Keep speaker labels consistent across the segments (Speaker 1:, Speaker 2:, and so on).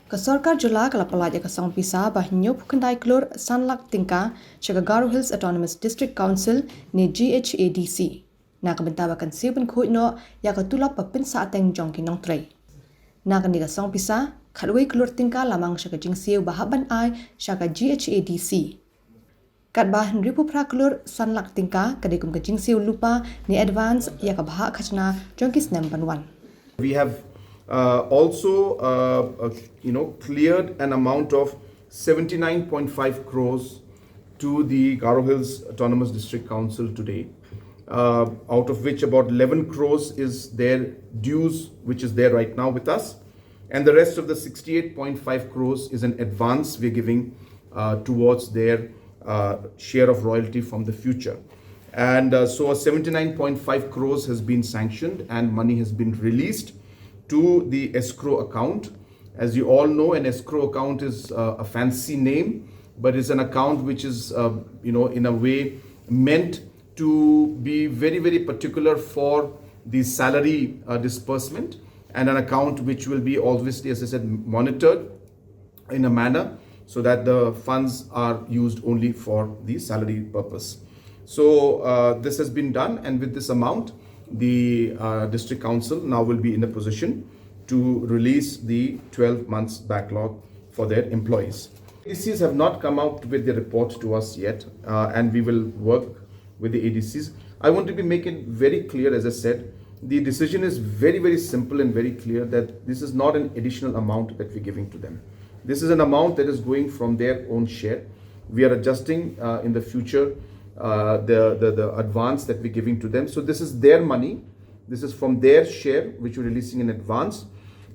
Speaker 1: Ka Sorkar Jylla kala palaja ka song pisa bah nyop kendai klur sanlak tingka shaga Garo Hills Autonomous District Council ni GHADC. Na ka bentawa kan siew pynkhuid no ya ka tulop pa pynsahteng jong ki Nongtrei. Na ka ni ka song pisa khalwei klur tingka lamang shaga jing siew bahaban ai shaga GHADC. Kat bah ripu pra klur sanlak tingka kadekum ka jing siew lupa ni advance ya ka baha khachna jong ki snem banwan.
Speaker 2: We have also cleared an amount of 79.5 crores to the Garo Hills Autonomous District Council today, out of which about 11 crores is their dues, which is there right now with us, and the rest of the 68.5 crores is an advance we're giving towards their share of royalty from the future. And so 79.5 crores has been sanctioned and money has been released to the escrow account. As you all know, an escrow account is a fancy name, but it's an account which is, in a way meant to be very, very particular for the salary disbursement, and an account which will be obviously, as I said, monitored in a manner so that the funds are used only for the salary purpose. So this has been done, and with this amount, the district council now will be in a position to release the 12 months backlog for their employees. ADCs have not come out with the report to us yet, and we will work with the ADCs. I want to be making very clear, as I said, the decision is very, very simple and very clear that this is not an additional amount that we're giving to them. This is an amount that is going from their own share. We are adjusting in the future the advance that we're giving to them. So this is their money. This is from their share, which we're releasing in advance.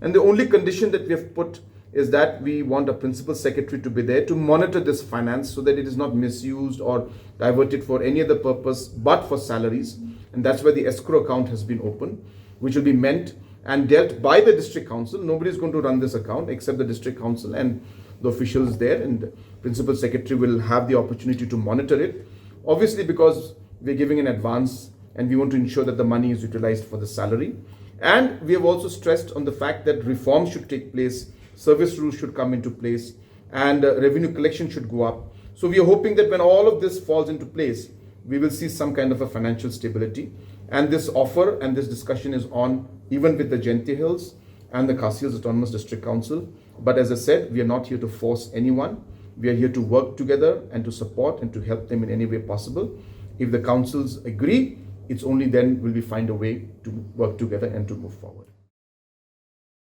Speaker 2: And the only condition that we have put is that we want a principal secretary to be there to monitor this finance so that it is not misused or diverted for any other purpose but for salaries. And that's why the escrow account has been opened, which will be meant and dealt by the district council. Nobody is going to run this account except the district council and the officials there, and the principal secretary will have the opportunity to monitor it. Obviously, because we're giving an advance and we want to ensure that the money is utilized for the salary. And we have also stressed on the fact that reform should take place, service rules should come into place, and revenue collection should go up. So we are hoping that when all of this falls into place, we will see some kind of a financial stability. And this offer and this discussion is on even with the Genti Hills and the Khasi Hills Autonomous District Council. But as I said, we are not here to force anyone. We are here to work together and to support and to help them in any way possible. If the councils agree, it's only then will we find a way to work together and to move forward.